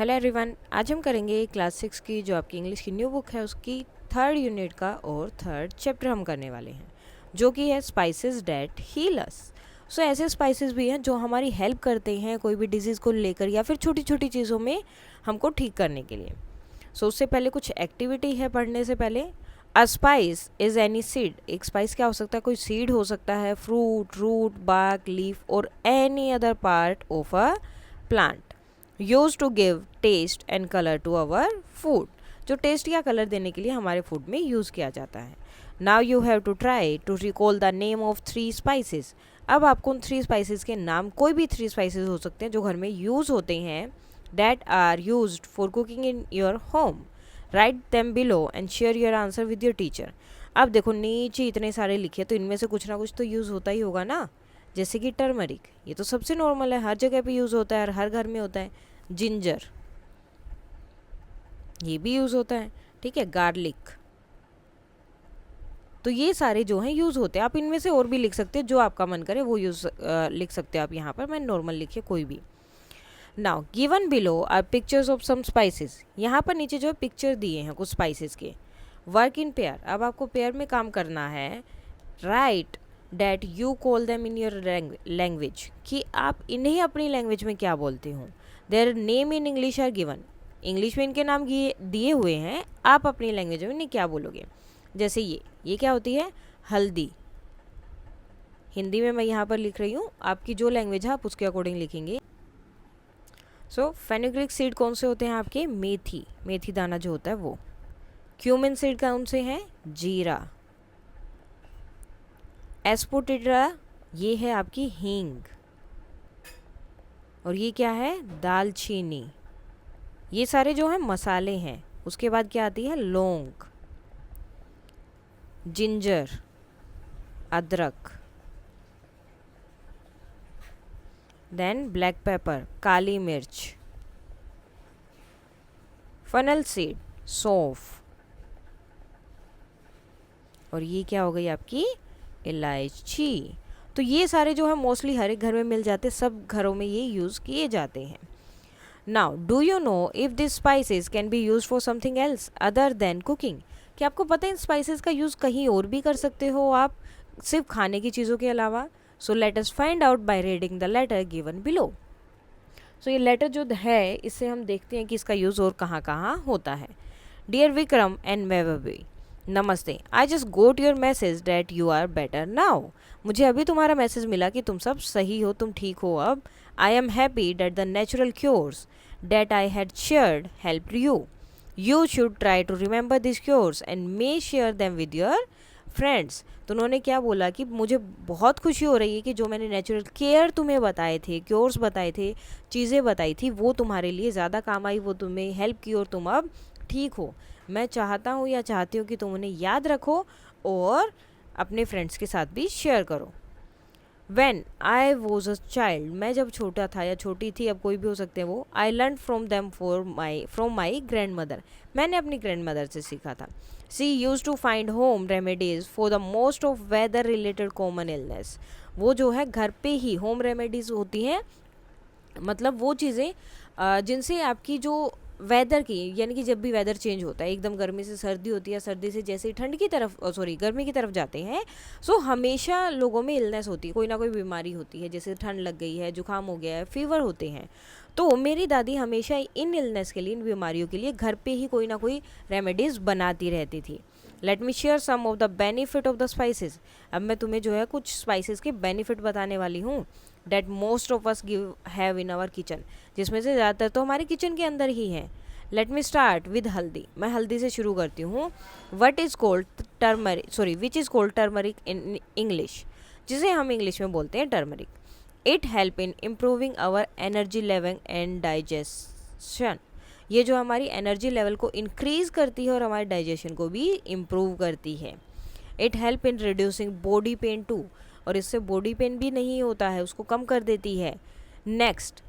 Hello everyone, आज हम करेंगे क्लास 6 की जो आपकी इंग्लिश की न्यू बुक है उसकी 3rd यूनिट का और 3rd चैप्टर हम करने वाले हैं, जो कि है स्पाइसेस डेट हील अस। सो ऐसे स्पाइसेस भी हैं जो हमारी हेल्प करते हैं कोई भी डिजीज़ को लेकर या फिर छोटी छोटी चीज़ों में हमको ठीक करने के लिए। सो उससे पहले कुछ एक्टिविटी है पढ़ने से पहले। A spice is any seed. एक स्पाइस क्या हो सकता है? कोई सीड हो सकता है, फ्रूट, रूट, बार्क, लीफ और any other part of a plant use to give taste and colour to our food, जो टेस्ट या कलर देने के लिए हमारे फूड में यूज़ किया जाता है। Now you have to try to recall the name of 3 spices. अब आपको उन 3 स्पाइसेस के नाम, कोई भी 3 स्पाइसेस हो सकते हैं जो घर में यूज़ होते हैं, that are used for cooking in your home. Write them below and share your answer with your teacher. अब देखो नीचे इतने सारे लिखे, तो इनमें से कुछ ना कुछ तो यूज़ होता ही होगा ना। जैसे कि टर्मरिक, ये तो सबसे नॉर्मल है, हर जगह पे यूज़ होता है और हर घर में होता है। जिंजर, ये भी यूज़ होता है, ठीक है। गार्लिक, तो ये सारे जो हैं यूज़ होते हैं। आप इनमें से और भी लिख सकते हो, जो आपका मन करे वो यूज़ लिख सकते हो आप यहाँ पर। मैं नॉर्मल लिखिए कोई भी। Now given below are pictures of some spices. यहाँ पर नीचे जो है पिक्चर दिए हैं कुछ स्पाइसेस के। वर्क इन पेयर, अब आपको पेयर में काम करना है। Write that you call them in your language, कि आप इन्हें अपनी लैंग्वेज में क्या बोलते हो। Their name in English are given, English में इनके नाम दिए हुए हैं, आप अपनी लैंग्वेज में इन्हें क्या बोलोगे। जैसे ये क्या होती है? हल्दी। हिंदी में मैं यहाँ पर लिख रही हूँ, आपकी जो लैंग्वेज है आप उसके अकॉर्डिंग लिखेंगे। सो फेनुग्रीक सीड कौन से होते हैं आपके? मेथी, मेथी दाना जो होता है वो। क्यूमिन सीड कौन से हैं? जीरा। एस्पोटिडा, ये है आपकी हींग। और ये क्या है? दालचीनी। ये सारे जो हैं मसाले हैं। उसके बाद क्या आती है? लौंग, जिंजर, अदरक, देन ब्लैक पेपर, काली मिर्च, फनल सीड, सौंफ, और ये क्या हो गई आपकी? इलायची। तो ये सारे जो है मोस्टली हर एक घर में मिल जाते हैं, सब घरों में ये यूज़ किए जाते हैं। Now do you know if this spices can be use for something else other than cooking? क्या आपको पता है इन स्पाइसेस का यूज़ कहीं और भी कर सकते हो आप, सिर्फ खाने की चीज़ों के अलावा? So let us find out by reading the letter given below. So ये लेटर जो है इससे हम देखते हैं कि इसका यूज़ और कहाँ कहाँ होता है। डियर विक्रम एंड मेवबी, नमस्ते। I just got your message that you are better now. मुझे अभी तुम्हारा मैसेज मिला कि तुम सब सही हो, तुम ठीक हो अब। I am happy that the natural cures that I had shared helped you. You should try to remember this cures and may share them with your friends. तो उन्होंने क्या बोला कि मुझे बहुत खुशी हो रही है कि जो मैंने नेचुरल केयर तुम्हें बताए थे, क्योर्स बताए थे, चीज़ें बताई थी, वो तुम्हारे लिए ज़्यादा काम आई, वो तुम्हें हेल्प की और तुम अब ठीक हो। मैं चाहता हूँ या चाहती हूँ कि तुम उन्हें याद रखो और अपने फ्रेंड्स के साथ भी शेयर करो। When I was a child, मैं जब छोटा था या छोटी थी, अब कोई भी हो सकते हैं वो, I learned from them from my grandmother. मैंने अपनी grandmother से सीखा था. She used to find home remedies for the most of weather related common illness. वो जो है घर पे ही home remedies होती हैं, मतलब वो चीज़ें जिनसे आपकी जो वेदर की, यानी कि जब भी वेदर चेंज होता है, एकदम गर्मी से सर्दी होती है, सर्दी से जैसे ही ठंड की तरफ गर्मी की तरफ जाते हैं, सो हमेशा लोगों में इलनेस होती है, कोई ना कोई बीमारी होती है, जैसे ठंड लग गई है, जुकाम हो गया है, फीवर होते हैं। तो मेरी दादी हमेशा इन इलनेस के लिए, इन बीमारियों के लिए घर पे ही कोई ना कोई रेमेडीज़ बनाती रहती थी। Let me share some of the benefit of the spices. अब मैं तुम्हें जो है कुछ स्पाइसेस के बेनिफिट बताने वाली हूँ, that most of us have in our kitchen, जिसमें से ज़्यादातर तो हमारे किचन के अंदर ही हैं। लेट मी स्टार्ट विद हल्दी। मैं हल्दी से शुरू करती हूँ। Which is called turmeric in English, जिसे हम इंग्लिश में बोलते हैं turmeric. It help in improving our energy level and digestion. ये जो हमारी एनर्जी लेवल को इंक्रीज़ करती है और हमारे डाइजेशन को भी इम्प्रूव करती है। It help in reducing body pain too, और इससे बॉडी पेन भी नहीं होता है, उसको कम कर देती है। नेक्स्ट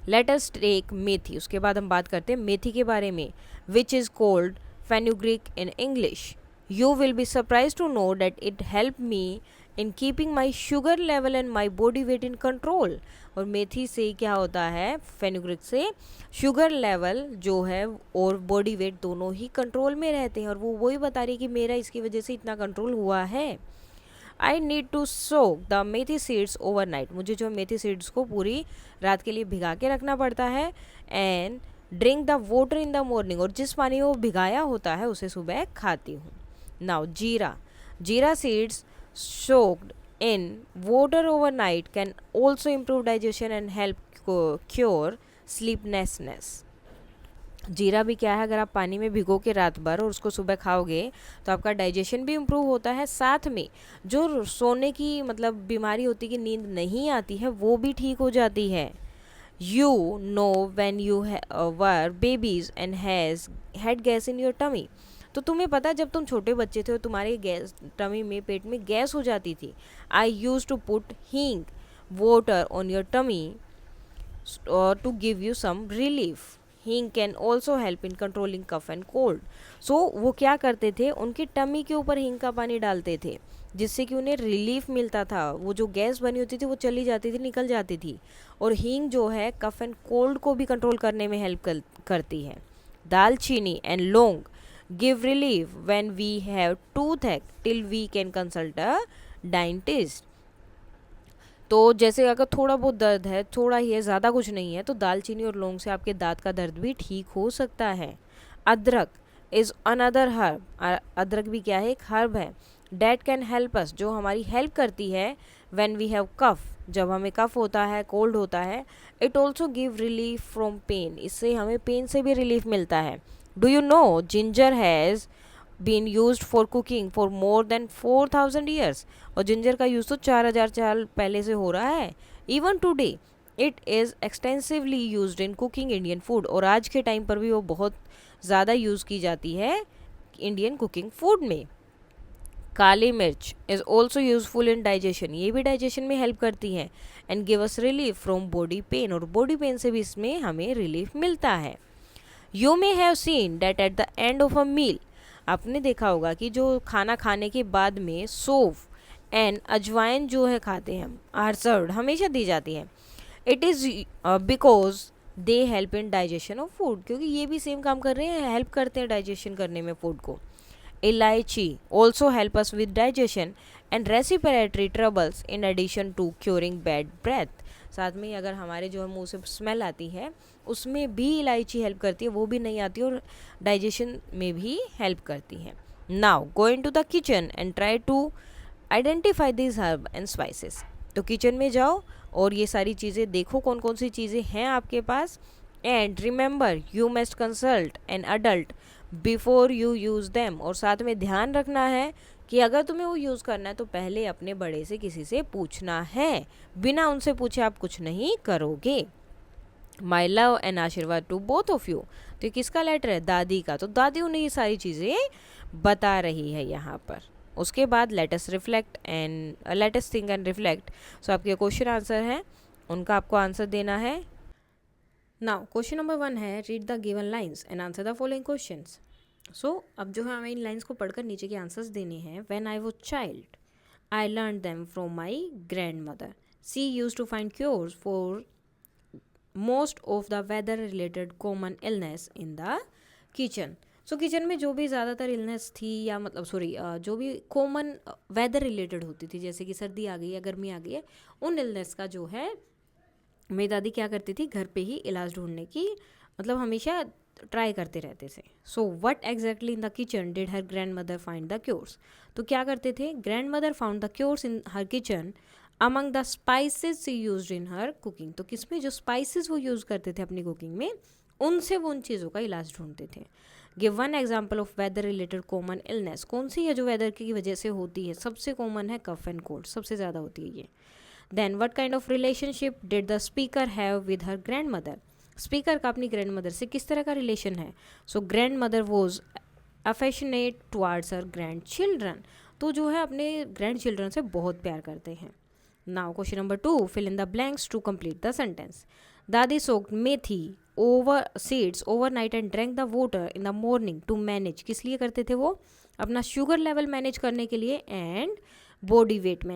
लेट अस टेक मेथी। उसके बाद हम बात करते हैं मेथी के बारे में, which is called fenugreek in English. You will be surprise to know that it help me in keeping my sugar level and my body weight in control. और मेथी से क्या होता है, फेनुग्रीक से शुगर लेवल जो है और बॉडी वेट दोनों ही कंट्रोल में रहते हैं, और वो वही बता रही है कि मेरा इसकी वजह से इतना कंट्रोल हुआ है। I need to soak the methi seeds overnight, मुझे जो मेथी सीड्स को पूरी रात के लिए भिगा के रखना पड़ता है। And drink the water in the morning, और जिस पानी को भिगाया होता है उसे सुबह खाती हूँ। नाउ जीरा, जीरा seeds soaked in water overnight can also improve digestion and help cure sleeplessness। जीरा भी क्या है, अगर आप पानी में भिगो के रात भर और उसको सुबह खाओगे तो आपका डाइजेशन भी इम्प्रूव होता है, साथ में जो सोने की मतलब बीमारी होती है कि नींद नहीं आती है वो भी ठीक हो जाती है। You know when you were babies and had gas in your tummy, तो तुम्हें पता जब तुम छोटे बच्चे थे और तुम्हारे गैस टमी में, पेट में गैस हो जाती थी। I use to put hing water on your tummy to give you some relief. Hing can also help in controlling cough and cold. So वो क्या करते थे, उनकी टमी के ऊपर हींग का पानी डालते थे जिससे कि उन्हें रिलीफ मिलता था, वो जो गैस बनी होती थी वो चली जाती थी, निकल जाती थी। और हींग जो है कफ एंड कोल्ड को भी कंट्रोल करने में हेल्प करती है। दालचीनी एंड लौंग give relief when we have toothache till we can consult a dentist। तो जैसे अगर थोड़ा बहुत दर्द है, थोड़ा ही है, ज़्यादा कुछ नहीं है, तो दालचीनी और लौंग से आपके दांत का दर्द भी ठीक हो सकता है। अदरक इज़ अनदर हर्ब, अदरक भी क्या है, एक हर्ब है। डैट कैन हेल्प अस, जो हमारी हेल्प करती है व्हेन वी हैव कफ, जब हमें कफ होता है, कोल्ड होता है। It also give relief from pain, इससे हमें पेन से भी रिलीफ मिलता है। Do you know ginger has been used for cooking for more than 4000 years? और जिंजर का यूज़ तो 4000 साल पहले से हो रहा है। Even today it is extensively used in cooking Indian food, और आज के टाइम पर भी वो बहुत ज़्यादा यूज़ की जाती है इंडियन कुकिंग फूड में। काली मिर्च is also useful in digestion, ये भी डाइजेशन में हेल्प करती है। And give us relief from body pain, और बॉडी पेन से भी इसमें हमें रिलीफ मिलता है। You may have seen that at the end of a meal, आपने देखा होगा कि जो खाना खाने के बाद में सौंफ एंड अजवाइन जो है खाते हैं हम, आर सर्व्ड, हमेशा दी जाती है। It is because they help in digestion of food, क्योंकि ये भी सेम काम कर रहे हैं, हेल्प करते हैं डाइजेशन करने में फूड को। Elaichi also help us with digestion and respiratory troubles in addition to curing bad breath. साथ में अगर हमारे जो है मुंह से स्मेल आती है उसमें भी इलायची हेल्प करती है, वो भी नहीं आती, और डाइजेशन में भी हेल्प करती है। Now go into the kitchen and try to identify this herb and spices. तो किचन में जाओ और ये सारी चीज़ें देखो कौन कौन सी चीज़ें हैं आपके पास। And remember you must consult an adult before you use them, और साथ में ध्यान रखना है कि अगर तुम्हें वो यूज़ करना है तो पहले अपने बड़े से किसी से पूछना है, बिना उनसे पूछे आप कुछ नहीं करोगे। माई लव एंड आशीर्वाद टू बोथ ऑफ यू, तो ये किसका लेटर है, दादी का। तो दादी उन्हें ये सारी चीज़ें बता रही है यहाँ पर। उसके बाद let's reflect and let's think and reflect. So आपके क्वेश्चन आंसर हैं, उनका आपको आंसर देना है। नाउ क्वेश्चन नंबर 1 है, read the given lines and answer the following questions. So अब जो है हमें इन लाइन्स को पढ़कर नीचे के आंसर्स देने हैं। When I was child I learn them from my grandmother, she use to find cures for most of the weather related common illness in the kitchen. So kitchen में जो भी ज़्यादातर इलनेस थी, या मतलब जो भी कॉमन वेदर रिलेटेड होती थी, जैसे कि सर्दी आ गई है, गर्मी आ गई है, उन इलनेस का जो है मेरी दादी क्या करती थी, घर पे ही इलाज ढूंढने की मतलब हमेशा ट्राई करते रहते थे। So what exactly in the kitchen did her grandmother find the cures. तो क्या करते थे, grandmother found the cures in her kitchen among the spices she used in her cooking. तो किसमें जो स्पाइसेस वो यूज़ करते थे अपनी कुकिंग में, उनसे वो उन चीज़ों का इलाज ढूंढते थे। Give one example of weather related common illness. कौन सी है जो वेदर की वजह से होती है, सबसे कॉमन है कफ एंड कोल्ड, सबसे ज़्यादा होती है ये। Then what kind of relationship did the speaker have with her grandmother. Speaker का अपनी ग्रैंड मदर से किस तरह का रिलेशन है। So grand mother was affectionate towards her grand children. तो जो है अपने ग्रैंड चिल्ड्रन से बहुत प्यार करते हैं। Now question number 2, fill in the blanks to complete the sentence. Dadi soaked methi over seeds overnight and drank the water in the morning to manage. किस लिए करते थे वो, अपना शुगर लेवल मैनेज करने के लिए एंड बॉडी वेट में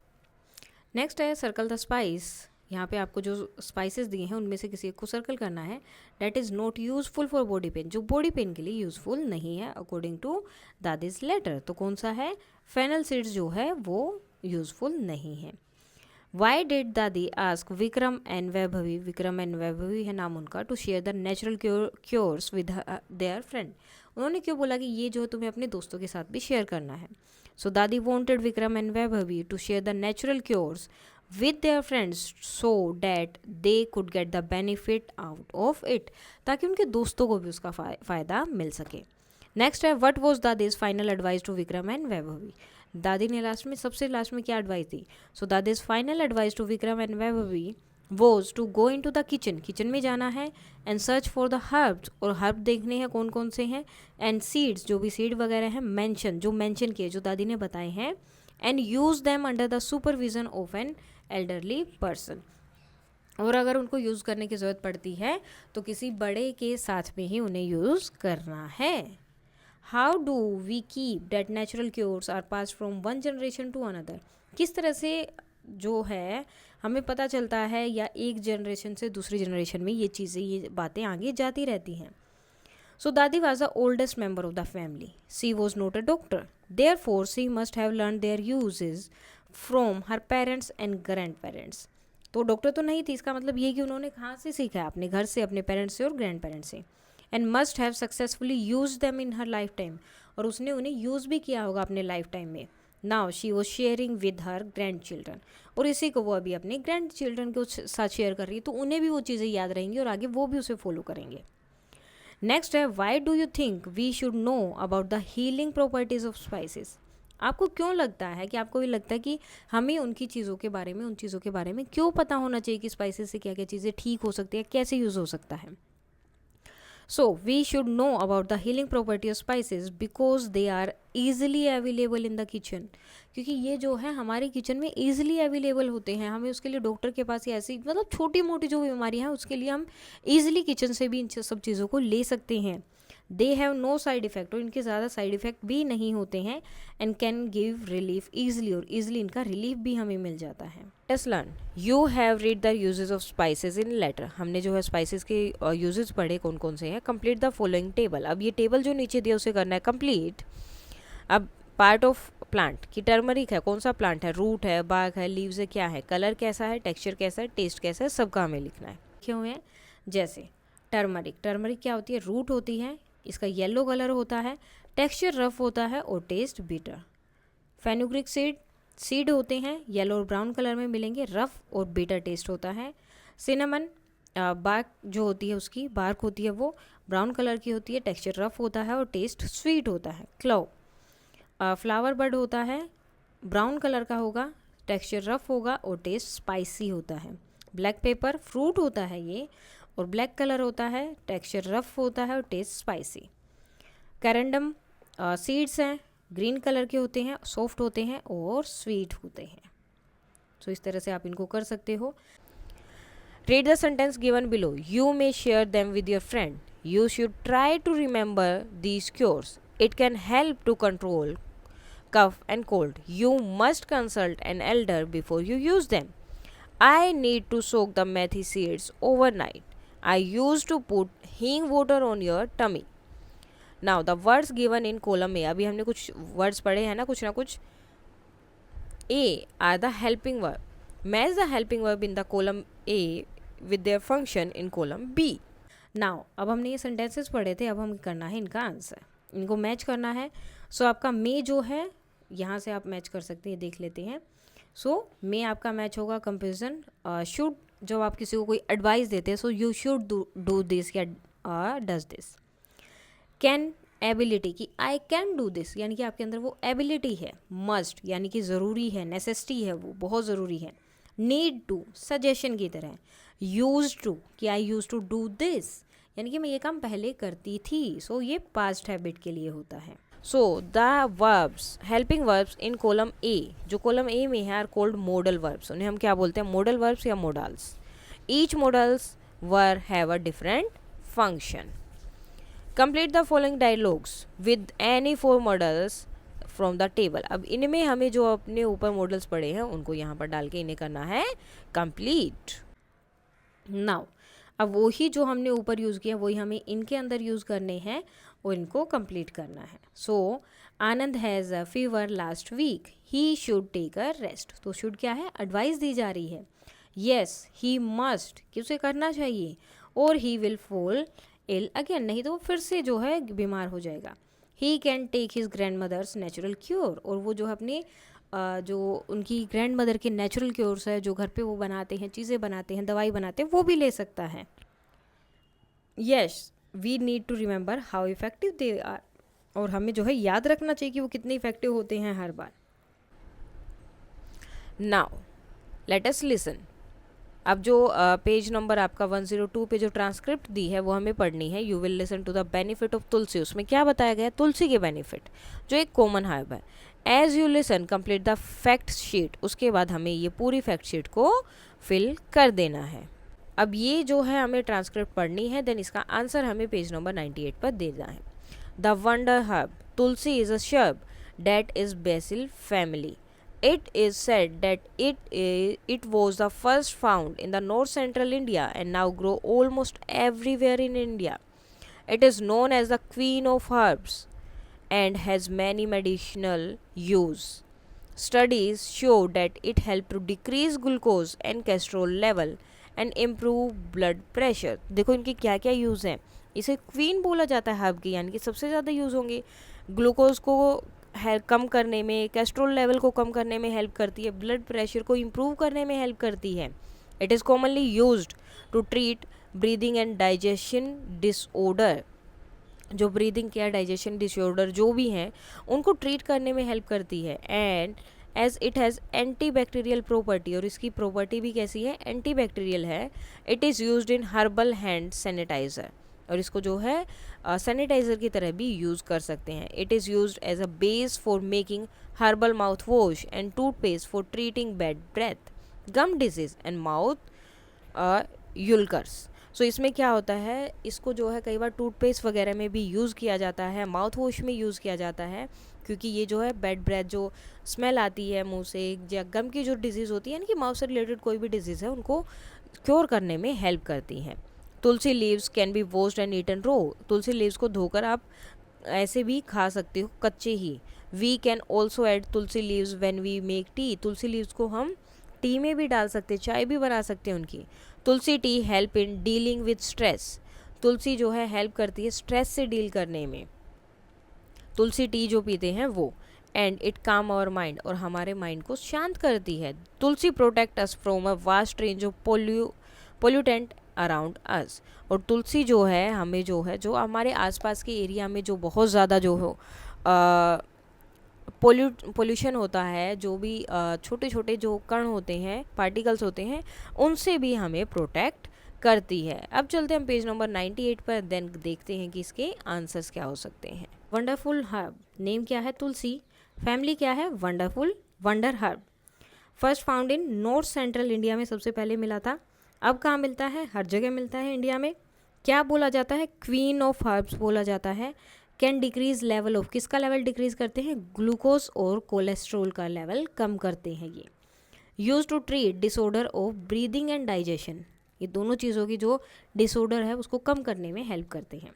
नेक्स्ट है सर्कल द स्पाइस। यहाँ पे आपको जो स्पाइसेस दिए हैं उनमें से किसी एक को सर्कल करना है। That is not useful for body pain, जो बॉडी पेन के लिए यूजफुल नहीं है अकॉर्डिंग टू दादीज लेटर। तो कौन सा है? फेनल सीड्स जो है वो यूजफुल नहीं है। Why did Dadi ask Vikram and Vaibhavi, Vikram and Vaibhavi है नाम उनका, to share the natural cures with their friend. उन्होंने क्यों बोला कि ये जो है तुम्हें अपने दोस्तों के साथ भी शेयर करना है? So Dadi wanted Vikram and Vaibhavi to share the natural cures with their friends so that they could get the benefit out of it, ताकि उनके दोस्तों को भी उसका फ़ायदा मिल सके। नेक्स्ट है what was Dadi's final advice to Vikram and Vaibhavi. दादी ने सबसे लास्ट में क्या एडवाइस दी? So Dadi's final advice to Vikram and Vaibhavi was to go in to the kitchen, kitchen में जाना है, and search for the herbs, और हर्ब देखने हैं कौन कौन से हैं, एंड सीड्स, जो भी सीड वगैरह हैं मेंशन किए जो दादी ने बताए हैं, and use them under the supervision of an elderly person, और अगर उनको यूज़ करने की ज़रूरत पड़ती है तो किसी बड़े के साथ में ही उन्हें यूज़ करना है। How do we keep that natural cures are pass from one generation to another, किस तरह से जो है हमें पता चलता है या एक जनरेशन से दूसरी जनरेशन में ये चीज़ें, ये बातें आगे जाती रहती हैं। So Dadi was the oldest member of the family. She was not a doctor. Therefore, she must have learned their uses from her parents and grandparents. तो डॉक्टर तो नहीं थी, इसका मतलब ये कि उन्होंने कहाँ से सीखा है? अपने घर से, अपने पेरेंट्स से और ग्रैंड पेरेंट्स से। And must have successfully use them in her life time, और उसने उन्हें यूज़ भी किया होगा अपने लाइफ टाइम में। Now she was sharing with her grand children, और इसी को वो अभी अपने ग्रैंड चिल्ड्रन के साथ शेयर कर रही है, तो उन्हें भी वो चीज़ें याद रहेंगी और आगे वो भी उसे फॉलो करेंगे। नेक्स्ट है why do you think we should know about the healing properties of spices. आपको क्यों लगता है कि आपको भी लगता है कि हमें उन चीज़ों के बारे में क्यों पता होना चाहिए कि स्पाइसेस से क्या क्या चीज़ें ठीक हो सकती है, कैसे यूज़ हो सकता है? So we should know about the healing property of spices because they are easily available in the kitchen, क्योंकि ये जो है हमारे किचन में ईजिली अवेलेबल होते हैं। हमें उसके लिए डॉक्टर के पास या ऐसी मतलब छोटी मोटी जो बीमारियाँ हैं उसके लिए हम ईजिली किचन से भी इन सब चीज़ों को ले सकते हैं। They have no side effect, और इनके ज़्यादा साइड इफेक्ट भी नहीं होते हैं, and can give relief easily, और ईजिली इनका रिलीफ भी हमें मिल जाता है। Let's learn, you have read the uses of spices in letter. हमने जो है स्पाइसेस के यूजेस पढ़े कौन कौन से हैं। कंप्लीट द फॉलोइंग टेबल, अब ये टेबल जो नीचे दिया उसे करना है कंप्लीट। अब पार्ट ऑफ प्लांट की टर्मरिक है, कौन सा प्लांट है? रूट है, बाग है, लीव्स है, क्या है, कलर कैसा है, टेक्सचर कैसा है, टेस्ट कैसा है, सबका हमें लिखना है। लिखे हुए हैं जैसे टर्मरिक, टर्मरिक क्या होती है? रूट होती है, इसका येलो कलर होता है, टेक्सचर रफ होता है और टेस्ट बिटर। फेनुग्रिक सीड होते हैं, येलो और ब्राउन कलर में मिलेंगे, रफ और बिटर टेस्ट होता है। सिनेमन बार्क जो होती है, उसकी बार्क होती है वो ब्राउन कलर की होती है, टेक्सचर रफ होता है और टेस्ट स्वीट होता है। क्लोव फ्लावर बड होता है, ब्राउन कलर का होगा, टेक्सचर रफ होगा और टेस्ट स्पाइसी होता है। ब्लैक पेपर फ्रूट होता है ये, और ब्लैक कलर होता है, टेक्सचर रफ होता है और टेस्ट स्पाइसी। कैरेंडम सीड्स हैं, ग्रीन कलर के होते हैं, सॉफ्ट होते हैं और स्वीट होते हैं। तो इस तरह से आप इनको कर सकते हो। Read the sentence given below, you may share them with your friend, you should try to remember these cures, it can help to control cough and cold, you must consult an elder before you use them. I need to soak the methi seeds overnight. I used to put hing water on your tummy. Now the words given in column A, अभी हमने कुछ words पढ़े हैं ना कुछ A are the helping verb. Match the helping verb in the column A with their function in column B. Now अब हमने ये sentences पढ़े थे, अब हमें करना है इनका आंसर, इनको मैच करना है। सो आपका मे जो है यहाँ से आप मैच कर सकते हैं, देख लेते हैं। सो मे आपका मैच होगा कंपेरिजन शुड, जब आप किसी को कोई एडवाइस देते हैं, so you should do this या डज दिस। कैन एबिलिटी की आई कैन डू दिस, यानी कि आपके अंदर वो एबिलिटी है। मस्ट यानी कि ज़रूरी है, नेसेसिटी है, वो बहुत ज़रूरी है। नीड टू सजेशन की तरह। यूज टू कि आई यूज टू डू दिस, यानी कि मैं ये काम पहले करती थी। सो ये पास्ट हैबिट के लिए होता है। So the verbs, helping verbs in column A, जो कॉलम ए में है, आर कॉल्ड मोडल वर्ब्स। उन्हें हम क्या बोलते हैं? मोडल वर्ब्स या models. Each models were have a different function. Complete the following dialogues with any 4 modals from the table. अब इनमें हमें जो अपने ऊपर मॉडल्स पड़े हैं उनको यहाँ पर डाल के इन्हें करना है कंप्लीट। नाउ अब वही जो हमने ऊपर यूज़ किया वही हमें इनके अंदर यूज़ करने हैं और इनको कंप्लीट करना है। So Anand has a fever last week, he should take a rest. तो शुड क्या है, एडवाइस दी जा रही है। येस ही मस्ट, कि उसे करना चाहिए, और he will fall ill again, नहीं तो वो फिर से जो है बीमार हो जाएगा। He can take his grandmother's natural cure, और वो जो अपने जो उनकी ग्रैंड मदर के नेचुरल क्योर्स है जो घर पे वो बनाते हैं, चीज़ें बनाते हैं, दवाई बनाते हैं, वो भी ले सकता है। Yes we need to remember how effective they are, और हमें जो है याद रखना चाहिए कि वो कितने इफ़ेक्टिव होते हैं हर बार। Now let us listen. अब जो पेज नंबर आपका 102 पे जो ट्रांसक्रिप्ट दी है वो हमें पढ़नी है। You will listen to the benefit of tulsi. उसमें क्या बताया गया है, तुलसी के बेनिफिट, जो एक कॉमन हर्ब है। As you listen complete the fact sheet. उसके बाद हमें ये पूरी फैक्ट शीट को फिल कर देना है। अब ये जो है हमें ट्रांसक्रिप्ट पढ़नी है, देन इसका आंसर हमें पेज नंबर 98 पर देना है। The wonder herb Tulsi is a shrub that is basil family. It is said that it was the first found in the north central India and now grow almost everywhere in India. It is known as the queen of herbs and has many medicinal use. Studies show that it helps to decrease glucose and cholesterol level and improve blood pressure. देखो इनके क्या क्या use हैं। इसे queen बोला जाता है herb की, यानी कि सबसे ज़्यादा यूज़ होंगे। ग्लूकोज को कम करने में, कोलेस्ट्रॉल लेवल को कम करने में हेल्प करती है, ब्लड प्रेशर को इम्प्रूव करने में हेल्प करती है। It is commonly used to treat breathing and digestion disorder. जो ब्रीदिंग या डाइजेशन डिसऑर्डर जो भी हैं उनको ट्रीट करने में हेल्प करती है। And as it has antibacterial property, और इसकी प्रॉपर्टी भी कैसी है, एंटी बैक्टीरियल है। It is used in herbal hand sanitiser, और इसको जो है सैनिटाइज़र की तरह भी यूज़ कर सकते हैं। It is used as a base for making herbal mouth wash and toothpaste for treating bad breath, gum disease and mouth ulcers. So इसमें क्या होता है, इसको जो है कई बार टूथपेस्ट वगैरह में भी यूज़ किया जाता है, माउथ वॉश में यूज़ किया जाता है, क्योंकि ये जो है बैड ब्रेथ जो स्मेल आती है मुंह से, या गम की जो डिजीज़ होती है, यानी कि माउथ से रिलेटेड कोई भी डिजीज़ है, उनको क्योर करने में हेल्प करती हैं। Tulsi leaves can be washed and eaten raw. Tulsi leaves को धोकर आप ऐसे भी खा सकते हो, कच्चे ही। We can also add tulsi leaves when we make tea. Tulsi leaves को हम टी में भी डाल सकते हैं, चाय भी बना सकते हैं उनकी। Tulsi tea help in dealing with stress. Tulsi जो है हेल्प करती है स्ट्रेस से डील करने में, तुलसी टी जो पीते हैं वो। And it calm our mind, और हमारे माइंड को शांत करती है। Tulsi protect us from a vast range of pollutant around us. और तुलसी जो है हमें जो है, जो हमारे आसपास के एरिया में जो बहुत ज़्यादा जो हो पोल्यूशन होता है, जो भी छोटे छोटे जो कण होते हैं, पार्टिकल्स होते हैं, उनसे भी हमें प्रोटेक्ट करती है। अब चलते हैं पेज नंबर 98 पर, देन देखते हैं कि इसके आंसर्स क्या हो सकते हैं। वंडरफुल हर्ब, नेम क्या है, तुलसी। फैमिली क्या है, wonderful, wonder herb. First found in north central India में सबसे पहले मिला था। अब कहाँ मिलता है, हर जगह मिलता है इंडिया में। क्या बोला जाता है, क्वीन ऑफ हर्ब्स बोला जाता है। कैन डिक्रीज लेवल ऑफ, किसका लेवल डिक्रीज करते हैं, ग्लूकोज और कोलेस्ट्रोल का लेवल कम करते हैं ये। Use to treat disorder of breathing and digestion, ये दोनों चीज़ों की जो डिसऑर्डर है उसको कम करने में हेल्प करते हैं।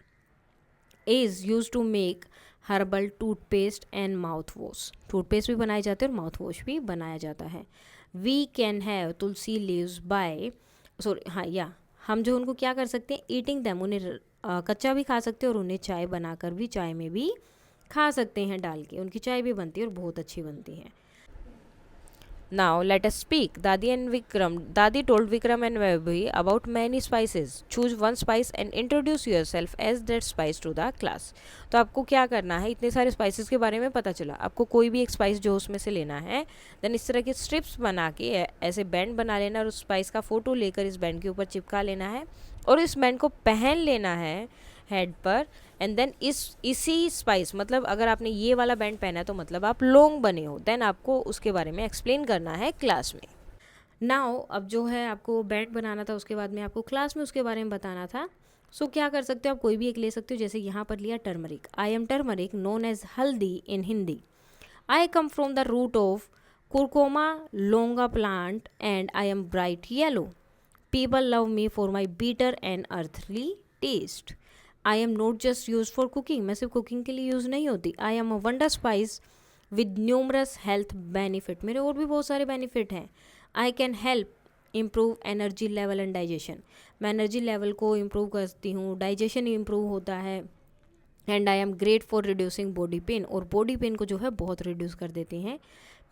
Is use to make herbal toothpaste and mouthwash, toothpaste भी बनाए जाते हैं और माउथ वॉश भी बनाया जाता है। We can have tulsi leaves by, sorry हाँ या हम जो उनको क्या कर सकते हैं, ईटिंग दैम, उन्हें कच्चा भी खा सकते हैं और उन्हें चाय बनाकर भी, चाय में भी खा सकते हैं डाल के, उनकी चाय भी बनती है और बहुत अच्छी बनती है। Now let us speak. Dadi told Vikram and Vaibhavi about many spices. Choose one spice and introduce yourself as that spice to the class. तो आपको क्या करना है, इतने सारे स्पाइसेस के बारे में पता चला, आपको कोई भी एक स्पाइस जो उसमें से लेना है, देन इस तरह के स्ट्रिप्स बना के ऐसे बैंड बना लेना और उस स्पाइस का फ़ोटो लेकर इस बैंड के ऊपर चिपका लेना है और इस बैंड को पहन लेना है हेड पर। एंड देन इसी स्पाइस, मतलब अगर आपने ये वाला बैंड पहना है तो मतलब आप लोंग बने हो, देन आपको उसके बारे में एक्सप्लेन करना है क्लास में। नाउ अब जो है आपको बैंड बनाना था, उसके बाद में आपको क्लास में उसके बारे में बताना था। सो क्या कर सकते हो, आप कोई भी एक ले सकते हो। जैसे यहाँ पर लिया turmeric, I am turmeric known as haldi in Hindi. I come from the root of Curcuma longa plant and I am bright yellow. People love me for my bitter and earthly taste. I am not just used for cooking. मैं सिर्फ cooking के लिए use नहीं होती. I am a wonder spice with numerous health benefit. मेरे और भी बहुत सारे बेनिफिट हैं. I can help improve energy level and digestion. मैं एनर्जी लेवल को इम्प्रूव करती हूँ, डाइजेशन इम्प्रूव होता है. And I am great for reducing body pain, और बॉडी पेन को जो है बहुत रिड्यूस कर देते हैं.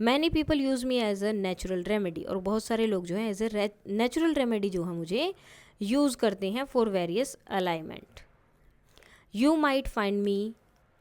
Many people use me as a natural remedy, और बहुत सारे लोग जो है एज ए नेचुरल रेमेडी जो है मुझे यूज़ करते हैं for various ailments. You might find me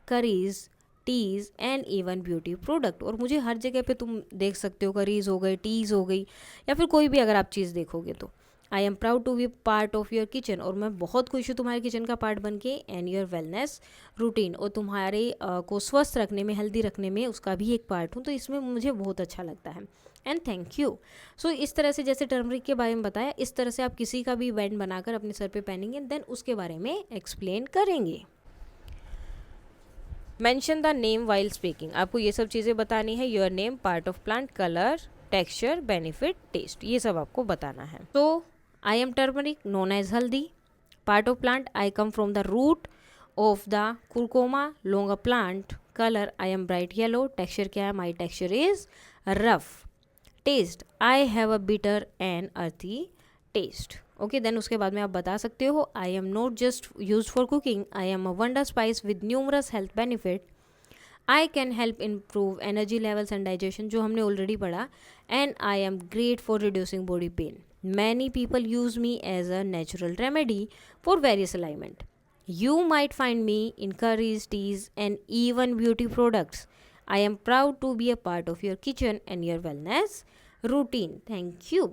curries, teas and even beauty product, और मुझे हर जगह पे तुम देख सकते हो. करीज हो गई, टीज़ हो गई, या फिर कोई भी अगर आप चीज़ देखोगे तो. I am proud to be part of your kitchen, और मैं बहुत खुश हूँ तुम्हारे किचन का पार्ट बन के. एंड योर वेलनेस रूटीन, और तुम्हारे को स्वस्थ रखने में, हेल्दी रखने में उसका भी एक पार्ट हूँ, तो इसमें मुझे बहुत अच्छा लगता है. And thank you. सो इस तरह से जैसे टर्मरिक के बारे में बताया, इस तरह से आप किसी का भी बैंड बनाकर अपने सर पे पहनेंगे, देन उसके बारे में एक्सप्लेन करेंगे. Mention the name while speaking, आपको ये सब चीज़ें बतानी है. Your name, part of plant, colour, texture, benefit, taste, ये सब आपको बताना है. तो I am turmeric, known as haldi. Part of plant, I come from the root of the Curcuma longa plant. Color, I am bright yellow. Texture क्या है? My texture is rough. Taste, I have a bitter and earthy taste. Okay, then उसके बाद में आप बता सकते हो I am not just used for cooking. I am a wonder spice with numerous health benefit. I can help improve energy levels and digestion, जो हमने already पढ़ा. And I am great for reducing body pain. Many people use me as a natural remedy for various ailments. You might find me in curries, teas, and even beauty products. I am proud to be a part of your kitchen and your wellness routine. Thank you.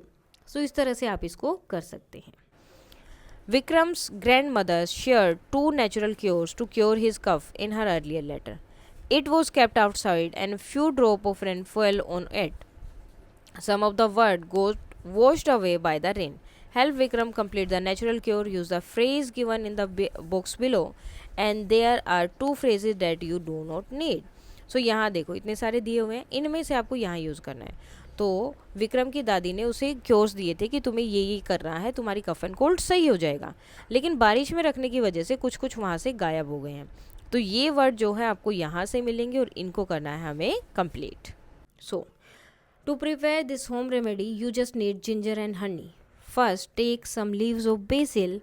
So इस तरह से आप इसको कर सकते हैं. Vikram's grandmother shared 2 natural cures to cure his cough in her earlier letter. It was kept outside and few drops of rain fell on it. Some of the word got washed away by the rain. Help Vikram complete the natural cure. Use the phrase given in the box below, and there are 2 phrases that you do not need. So यहाँ देखो इतने सारे दिए हुए हैं, इनमें से आपको यहाँ यूज़ करना है. तो विक्रम की दादी ने उसे क्योर्स दिए थे कि तुम्हें ये करना है, तुम्हारी कफ एंड कोल्ड सही हो जाएगा. लेकिन बारिश में रखने की वजह से कुछ वहाँ से गायब हो गए हैं. तो ये वर्ड जो है आपको यहाँ से मिलेंगे और इनको करना है हमें complete. So to prepare this home remedy, you just need ginger and honey. First, take some leaves of basil,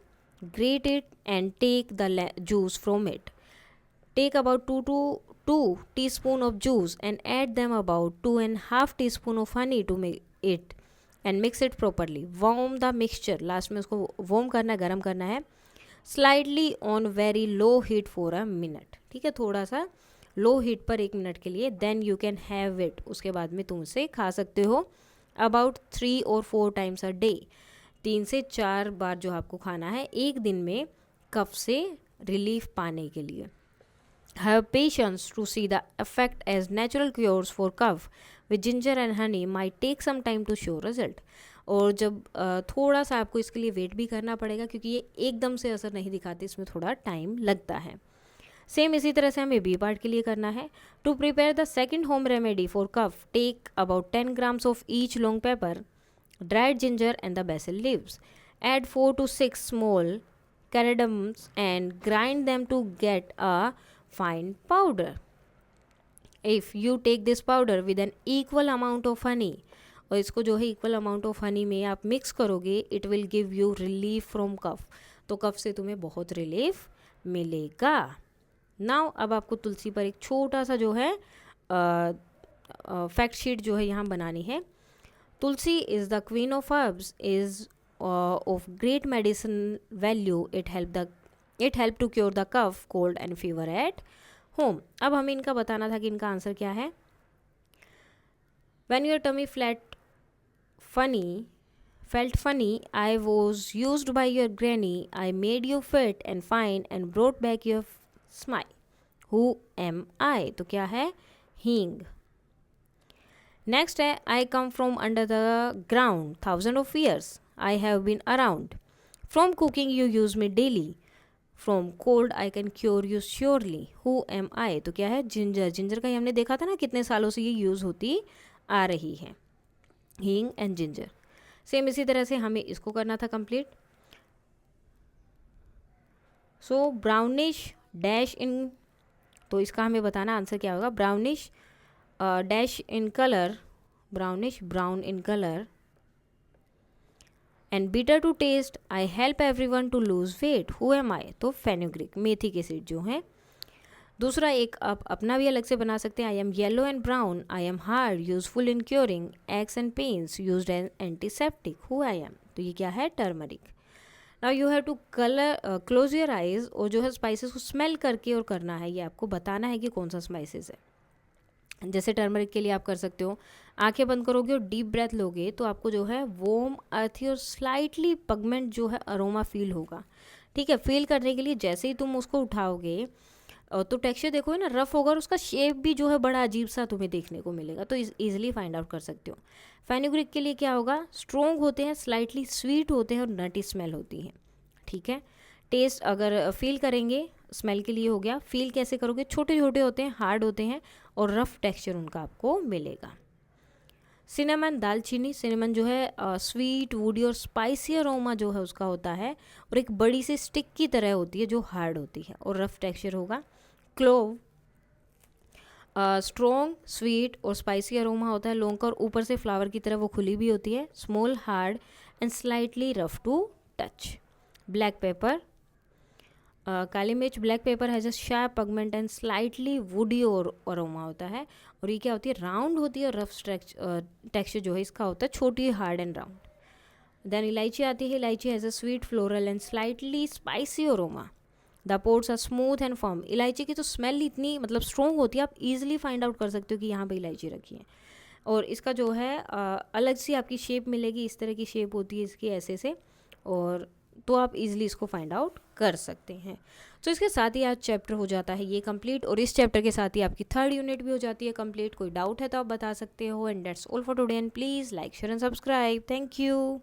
grate it and take the juice from it. Take about 2 teaspoons of juice and add them about 2.5 teaspoons of honey to make it and mix it properly. Warm the mixture. Last में उसको warm करना है, गर्म करना है. Slightly on very low heat for a minute. ठीक है, थोड़ा सा लो हीट पर 1 मिनट के लिए. Then you can have it. उसके बाद में तुम उसे खा सकते हो अबाउट 3 और 4 टाइम्स अ डे. 3 से 4 बार जो आपको खाना है एक दिन में, कफ से रिलीफ पाने के लिए. Have patience to see the effect as natural cures for cough with ginger and honey might take some time to show result. और जब थोड़ा सा आपको इसके लिए वेट भी करना पड़ेगा, क्योंकि ये एकदम से असर नहीं दिखाते, इसमें थोड़ा टाइम लगता है. सेम इसी तरह से हमें बी पार्ट के लिए करना है. To prepare the second home remedy for cough, take about 10 grams of each long pepper, dried ginger and the basil leaves. Add 4 to 6 small cardamoms and grind them to get a fine powder. If you take this powder with an equal amount of honey, और इसको जो है equal amount of honey में आप mix करोगे, it will give you relief from cough. तो cough से तुम्हें बहुत रिलीफ मिलेगा. नाउ अब आपको तुलसी पर एक छोटा सा जो है फैक्ट शीट जो है यहाँ बनानी है. Tulsi is the queen of herbs, is of great medicine value. It help to cure the cough, cold and fever at home. अब हमें इनका बताना था कि इनका आंसर क्या है. When your tummy felt funny, I was used by your granny. I made you fit and fine and brought back your smile. Who am I? तो क्या है? हींग. नेक्स्ट है I come from under the ground 1000 of years. I have been around. From cooking you use me daily. From cold I can cure you surely, who am I, तो क्या है ginger, ginger का ही हमने देखा था ना कितने सालों से ये यूज़ होती आ रही है, हींग एंड जिंजर। सेम इसी तरह से हमें इसको करना था complete. So brownish dash in, तो इसका हमें बताना आंसर क्या होगा, brownish dash in colour, brownish brown in colour, and bitter to taste, I help everyone to lose weight, who am I, तो फेनुग्रीक, मेथी के सीड जो हैं। दूसरा एक आप अपना भी अलग से बना सकते हैं, I am yellow and brown, I am hard useful in curing aches and pains used as antiseptic, who I am, तो ये क्या है turmeric. Now you have to colour close your eyes, और जो है स्पाइसेस को स्मेल करके और करना है, ये आपको बताना है कि कौन सा स्पाइसेस है। जैसे टर्मरिक के लिए आप कर सकते हो, आंखें बंद करोगे और डीप ब्रेथ लोगे तो आपको जो है वॉर्म अर्थी और स्लाइटली पगमेंट जो है अरोमा फील होगा। ठीक है, फील करने के लिए जैसे ही तुम उसको उठाओगे तो टेक्सचर देखोगे ना रफ होगा, और उसका शेप भी जो है बड़ा अजीब सा तुम्हें देखने को मिलेगा, तो ईजिली फाइंड आउट कर सकते हो। फेनुग्रीक के लिए क्या होगा, स्ट्रॉन्ग होते हैं, स्लाइटली स्वीट होते हैं और नटी स्मेल होती है। ठीक है, टेस्ट अगर फील करेंगे, स्मेल के लिए हो गया, फील कैसे करोगे, छोटे छोटे होते हैं, हार्ड होते हैं और रफ टेक्सचर उनका आपको मिलेगा। सिनेमन दालचीनी, सिनेमन जो है स्वीट वुडी और स्पाइसी अरोमा जो है उसका होता है, और एक बड़ी सी स्टिक की तरह होती है जो हार्ड होती है और रफ टेक्सचर होगा। क्लोव स्ट्रॉन्ग स्वीट और स्पाइसी अरोमा होता है लौंग का, और ऊपर से फ्लावर की तरह वो खुली भी होती है। Small hard and slightly rough to touch. Black pepper काली मिर्च, black pepper has a sharp pungent and slightly woody और अरोमा होता है, और ये क्या होती है राउंड होती है, और रफ टेक्सचर जो है इसका होता है छोटी हार्ड एंड राउंड। देन इलायची आती है, इलायची has a sweet floral and slightly spicy aroma. The pods are smooth and firm, इलायची की तो स्मेल इतनी मतलब स्ट्रॉन्ग होती है, आप ईजिली फाइंड आउट कर सकते हो कि यहाँ पे इलायची रखी है, और इसका जो है अलग सी आपकी शेप मिलेगी, इस तरह की शेप होती है इसकी ऐसे से, और तो आप इजीली इसको फाइंड आउट कर सकते हैं। तो इसके साथ ही आज चैप्टर हो जाता है ये कंप्लीट, और इस चैप्टर के साथ ही आपकी 3rd यूनिट भी हो जाती है कंप्लीट। कोई डाउट है तो आप बता सकते हो। And that's all for today, and please like share and subscribe. Thank you.